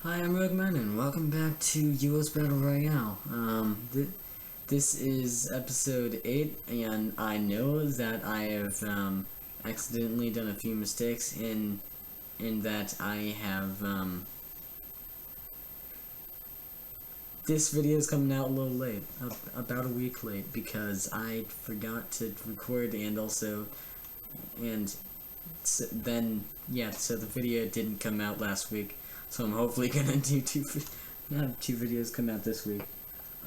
Hi, I'm Rogueman, and welcome back to US Battle Royale. This is episode 8, and I know that I have accidentally done a few mistakes in that I have this video is coming out a little late, about a week late, because I forgot to record so the video didn't come out last week. So I'm hopefully gonna do have two videos come out this week.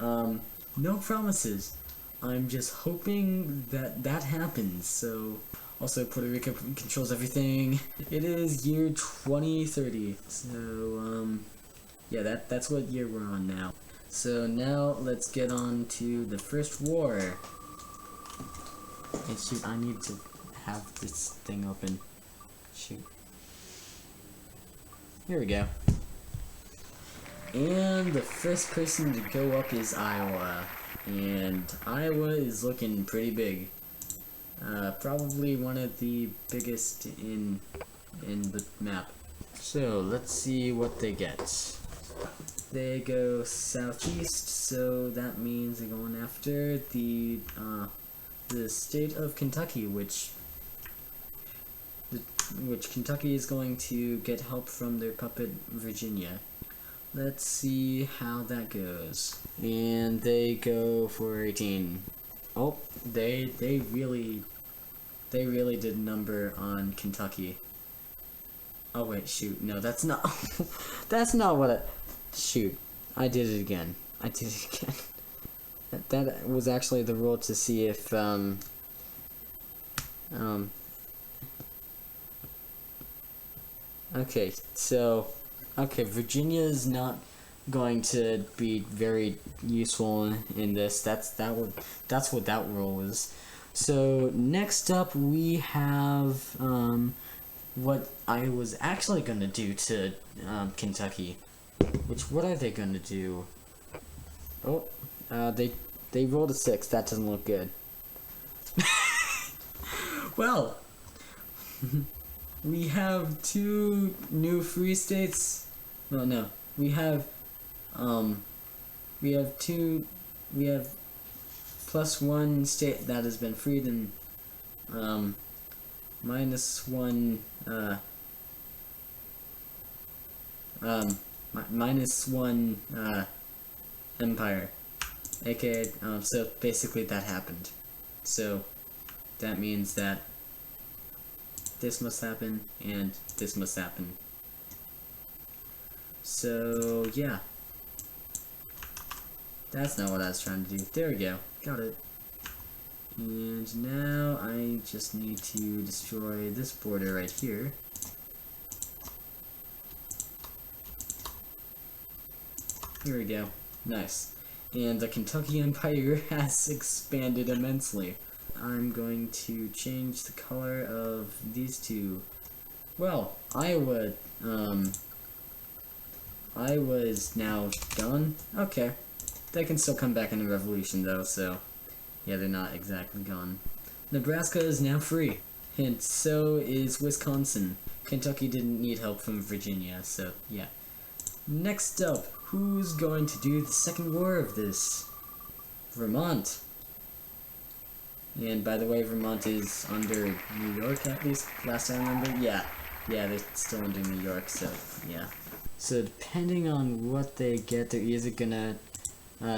No promises. I'm just hoping that happens. So, also Puerto Rico controls everything. It is year 2030. So, yeah, that's what year we're on now. So now let's get on to the first war. And shoot, I need to have this thing open. Shoot. Here we go. And the first person to go up is Iowa. And Iowa is looking pretty big. Probably one of the biggest in the map. So let's see what they get. They go southeast, so that means they're going after the state of Kentucky, which Kentucky is going to get help from their puppet Virginia. Let's see how that goes. And they go for 18. Oh, they really did a number on Kentucky. Oh wait, shoot, no, that's not that's not what shoot, I did it again. That was actually the rule to see if okay, so Virginia is not going to be very useful in this. That's what that rule was. So next up we have what I was actually gonna do to Kentucky. What are they gonna do? Oh, they rolled a 6. That doesn't look good. Well. We have 2 new free states. Well, no, we have +1 state that has been freed and -1 -1 empire, aka so basically that happened. So that means that this must happen, and this must happen. So, yeah. That's not what I was trying to do. There we go. Got it. And now I just need to destroy this border right here. Here we go. Nice. And the Kentucky Empire has expanded immensely. I'm going to change the color of these two. Well, Iowa is now gone. Okay. They can still come back in a revolution though, so yeah, they're not exactly gone. Nebraska is now free. And so is Wisconsin. Kentucky didn't need help from Virginia, so yeah. Next up, who's going to do the second war of this? Vermont. And by the way, Vermont is under New York, at least, last I remember. Yeah, they're still under New York, so yeah. So depending on what they get, they're either gonna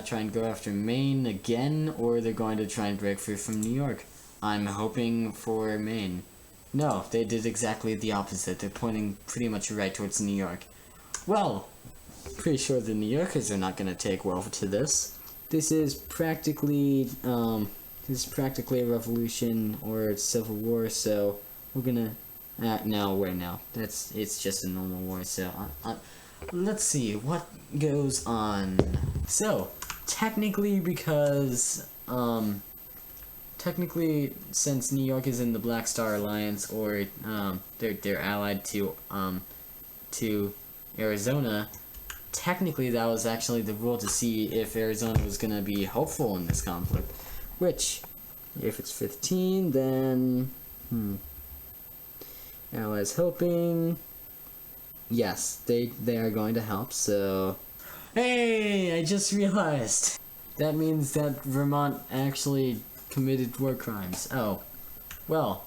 try and go after Maine again, or they're going to try and break free from New York. I'm hoping for Maine. No, they did exactly the opposite. They're pointing pretty much right towards New York. Well, pretty sure the New Yorkers are not gonna take well to this. This is practically a revolution or a civil war, so we're gonna no, wait, no, it's just a normal war. So let's see what goes on. So technically, since New York is in the Black Star Alliance, or they're allied to Arizona, technically that was actually the rule to see if Arizona was gonna be hopeful in this conflict. Which, if it's 15, then, Allies hoping, Yes, they are going to help, so... Hey! I just realized! That means that Vermont actually committed war crimes. Oh. Well.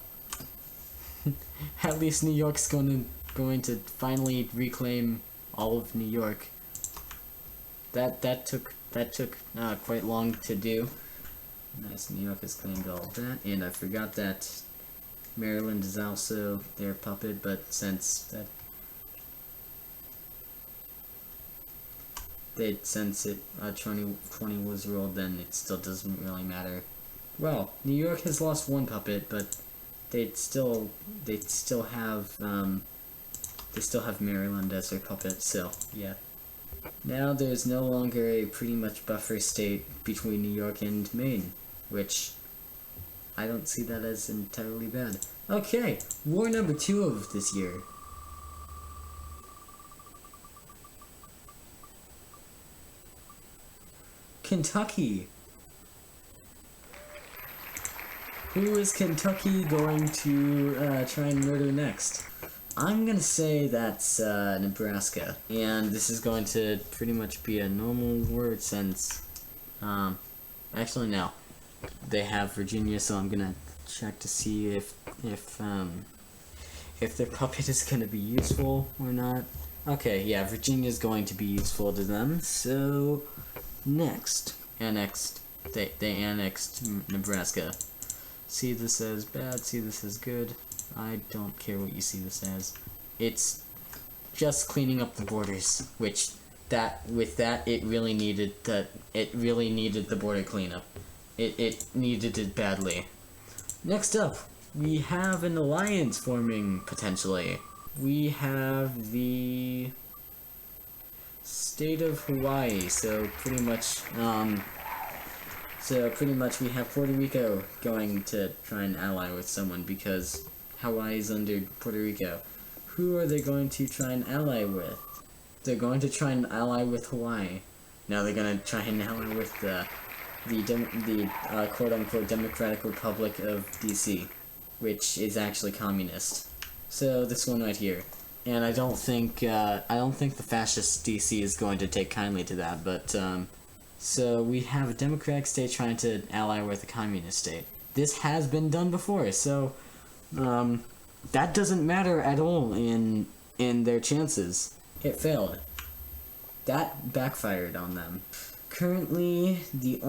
At least New York's going to finally reclaim all of New York. That took quite long to do. Nice, New York has claimed all of that, and I forgot that Maryland is also their puppet, but since it 20 was ruled, then it still doesn't really matter. Well, New York has lost one puppet, but they still have Maryland as their puppet, so yeah. Now there's no longer a pretty much buffer state between New York and Maine, which I don't see that as entirely bad. Okay, war number 2 of this year. Kentucky. Who is Kentucky going to try and murder next? I'm gonna say that's Nebraska, and this is going to pretty much be a normal word since, actually no, they have Virginia, so I'm gonna check to see if their puppet is gonna be useful or not. Okay, yeah, Virginia's going to be useful to them, so next, they annexed Nebraska. See this as bad, see this as good. I don't care what you see this as. It's just cleaning up the borders, which it really needed the border cleanup. It needed it badly. Next up, we have an alliance forming potentially. We have the state of Hawaii, so pretty much we have Puerto Rico going to try and ally with someone because Hawaii's under Puerto Rico. Who are they going to try and ally with? They're going to try and ally with Hawaii. Now they're going to try and ally with the quote-unquote Democratic Republic of DC, which is actually communist. So this one right here. And I don't think the fascist DC is going to take kindly to that, but so we have a democratic state trying to ally with a communist state. This has been done before, so that doesn't matter at all in their chances. It failed. That backfired on them. Currently, the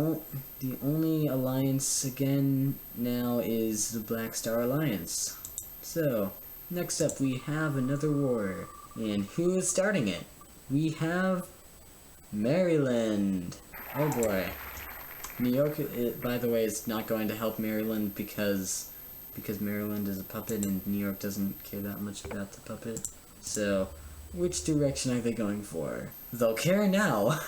only alliance again now is the Black Star Alliance. So, next up we have another war. And who is starting it? We have Maryland. Oh boy. New York, by the way, is not going to help Maryland because Maryland is a puppet and New York doesn't care that much about the puppet. So, which direction are they going for? They'll care now.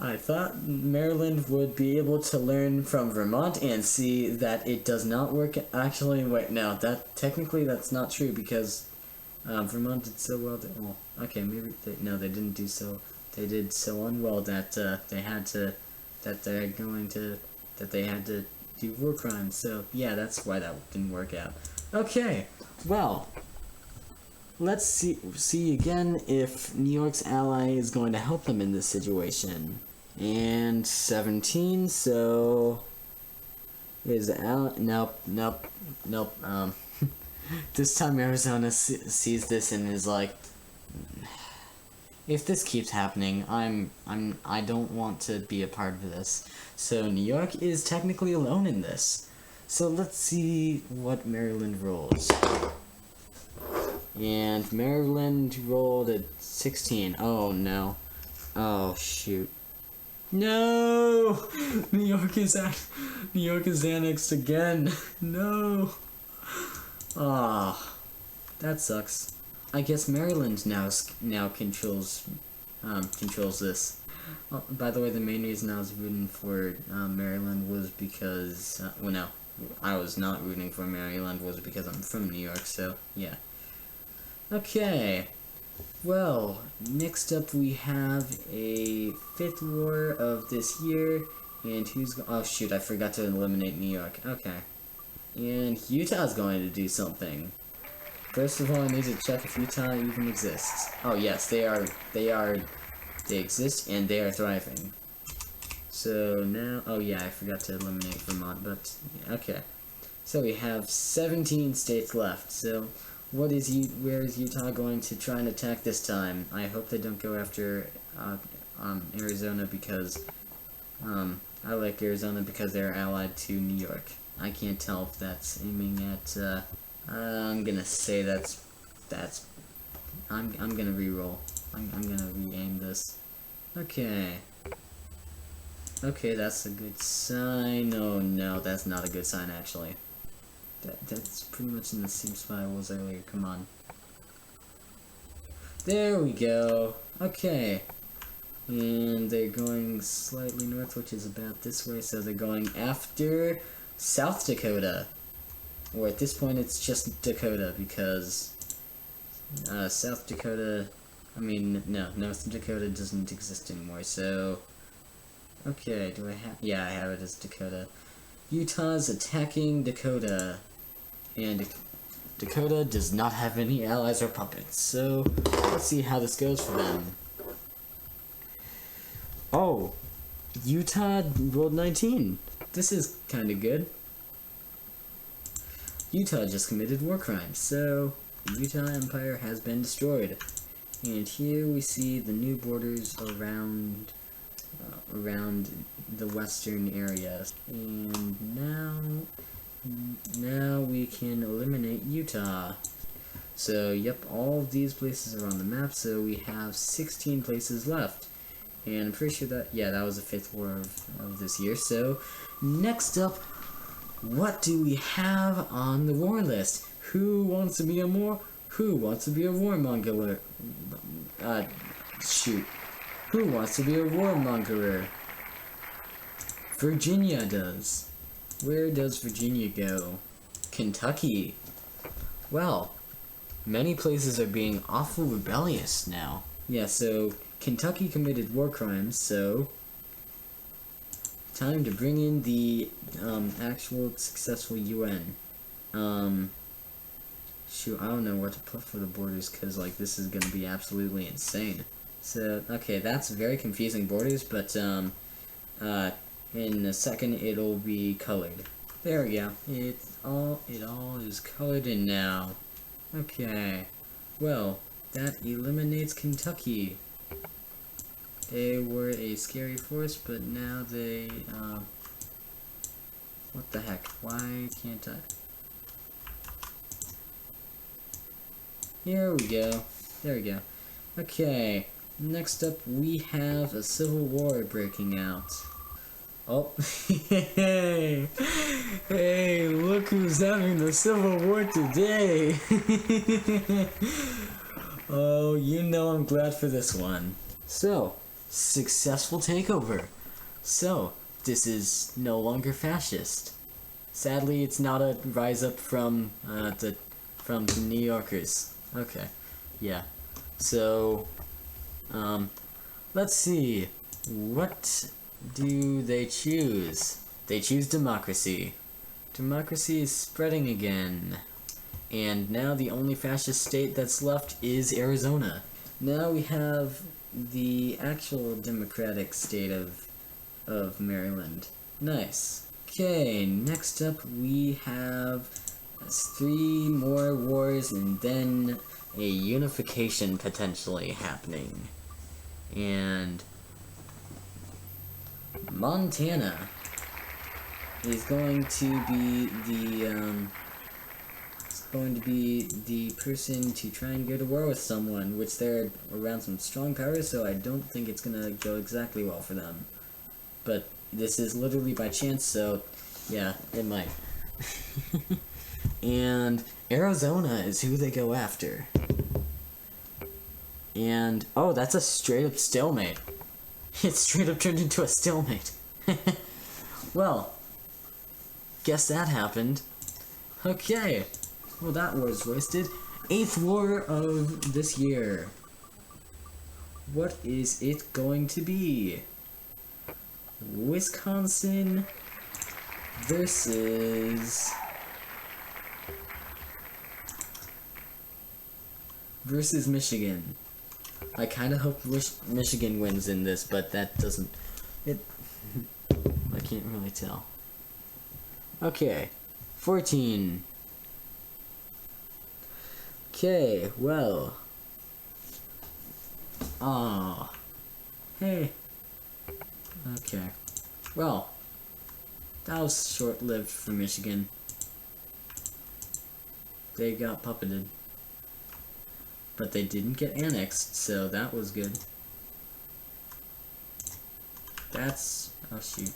I thought Maryland would be able to learn from Vermont and see that it does not work. Actually, wait, no, technically that's not true because Vermont did so well that, well, okay, maybe they didn't do so. They did so unwell that they had to do war crimes. So yeah, that's why that didn't work out. Okay, well, let's see again if New York's ally is going to help them in this situation. And 17, so is nope. This time Arizona sees this and is like, if this keeps happening, I don't want to be a part of this. So New York is technically alone in this. So let's see what Maryland rolls. And Maryland rolled a 16. Oh no. Oh shoot. No! New York is annexed again. No. Ah, that sucks. I guess Maryland now controls this. By the way, the main reason I was rooting for Maryland was because well, no, I was not rooting for Maryland was because I'm from New York. So yeah. Okay. Well, next up we have a 5th war of this year, and oh shoot, I forgot to eliminate New York. Okay. And Utah's going to do something. First of all, I need to check if Utah even exists. Oh yes, they exist and they are thriving. So now, oh yeah, I forgot to eliminate Vermont, but yeah, okay. So we have 17 states left. So where is Utah going to try and attack this time? I hope they don't go after Arizona, because I like Arizona because they're allied to New York. I can't tell if that's aiming at I'm gonna say I'm gonna re-roll. I'm gonna re-aim this. Okay. Okay, that's a good sign. Oh no, that's not a good sign actually. That's pretty much in the same spot I was earlier. Come on. There we go. Okay. And they're going slightly north, which is about this way, so they're going after South Dakota. Or at this point it's just Dakota, because South Dakota, I mean, no, North Dakota doesn't exist anymore, so... Okay, do I have... Yeah, I have it as Dakota. Utah's attacking Dakota. And Dakota does not have any allies or puppets, so let's see how this goes for them. Oh, Utah rolled 19. This is kinda good. Utah just committed war crimes, so the Utah Empire has been destroyed. And here we see the new borders around the western areas. And now we can eliminate Utah. So yep, all of these places are on the map, so we have 16 places left. And I'm pretty sure that, yeah, that was the 5th war of this year. So next up, what do we have on the war list? Who wants to be a warmonger? Shoot. Who wants to be a warmongerer? Virginia does. Where does Virginia go? Kentucky. Well, many places are being awful rebellious now. Yeah, so Kentucky committed war crimes, so time to bring in the actual successful UN. Shoot, I don't know what to put for the borders, because like this is gonna be absolutely insane. So okay, that's very confusing borders, but in a second it'll be colored. There we go. It all is colored in now. Okay. Well, that eliminates Kentucky. They were a scary force, but now they, what the heck? Why can't I? Here we go. There we go. Okay, next up we have a civil war breaking out. Oh, hey, look who's having the civil war today. Oh, you know I'm glad for this one. So, successful takeover. So, this is no longer fascist. Sadly, it's not a rise up from the New Yorkers. Okay, yeah. So, let's see. What do they choose? They choose democracy. Democracy is spreading again. And now the only fascist state that's left is Arizona. Now we have the actual democratic state of Maryland. Nice. Okay, next up we have 3 more wars and then a unification potentially happening. And Montana is going to be the person to try and go to war with someone, which they're around some strong powers, so I don't think it's gonna go exactly well for them. But this is literally by chance, so yeah, it might. And Arizona is who they go after. And, oh, that's a straight up stalemate. It straight up turned into a stalemate. Well, guess that happened. Okay. Well, that war's wasted. 8th war of this year. What is it going to be? Wisconsin versus versus Michigan. I kind of hope Michigan wins in this, but that doesn't... I can't really tell. Okay, 14. Okay, well... Aw. Hey. Okay. Well, that was short-lived for Michigan. They got puppeted. But they didn't get annexed, so that was good. That's... oh shoot.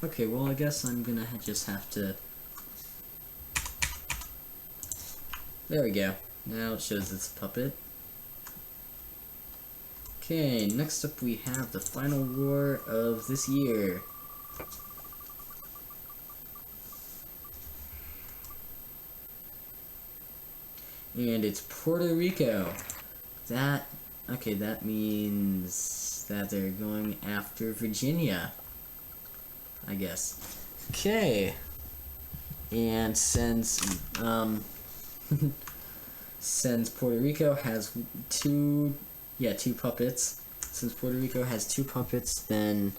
Okay, well I guess I'm gonna just have to... There we go. Now it shows it's a puppet. Okay, next up we have the final war of this year. And it's Puerto Rico. Okay, that means that they're going after Virginia, I guess. Okay. And since since Puerto Rico has two puppets, since Puerto Rico has two puppets, then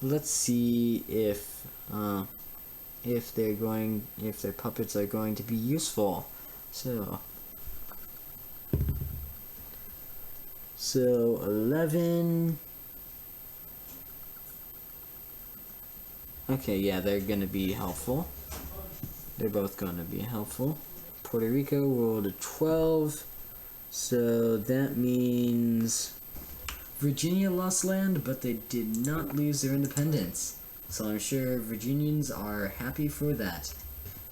let's see if their puppets are going to be useful. So 11. Okay, yeah, they're gonna be helpful. They're both gonna be helpful. Puerto Rico rolled a 12, so that means Virginia lost land, but they did not lose their independence. So I'm sure Virginians are happy for that.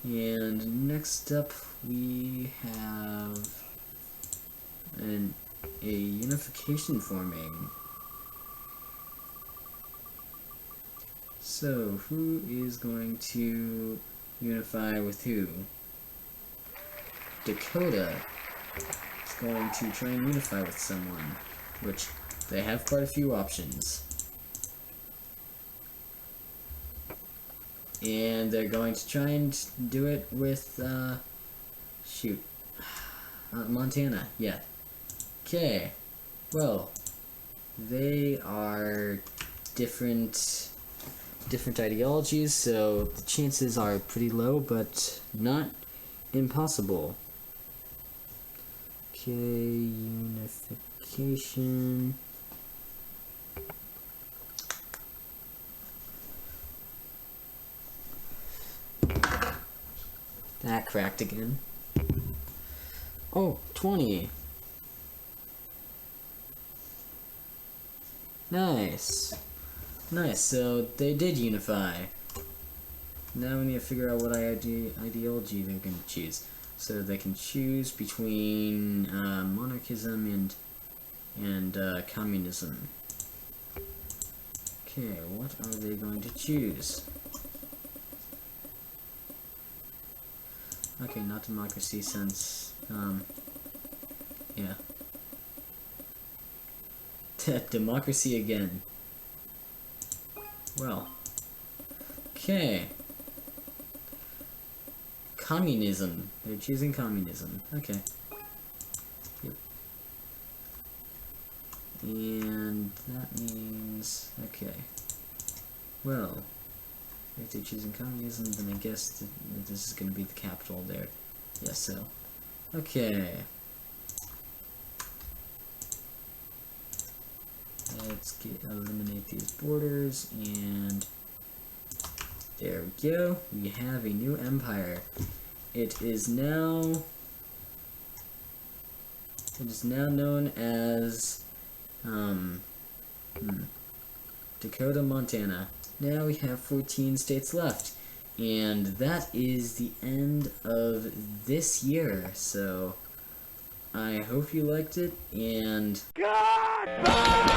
And next up we have a unification forming. So who is going to unify with who? Dakota is going to try and unify with someone, which they have quite a few options. And they're going to try and do it with, Montana, yeah. Okay, well, they are different ideologies, so the chances are pretty low, but not impossible. Okay, unification. That cracked again. Oh, 20. Nice. Nice, so they did unify. Now we need to figure out what ideology they're going to choose. So they can choose between monarchism and communism. Okay, what are they going to choose? Okay, not democracy since, yeah. Democracy again. Well, okay. Communism. They're choosing communism. Okay. Yep. And that means, okay. Well, if they're choosing communism, then I guess this is going to be the capital there. Yes, so. Okay. Let's eliminate these borders, and there we go. We have a new empire. It is now known as Dakota, Montana. Now we have 14 states left, and that is the end of this year. So I hope you liked it, and goodbye!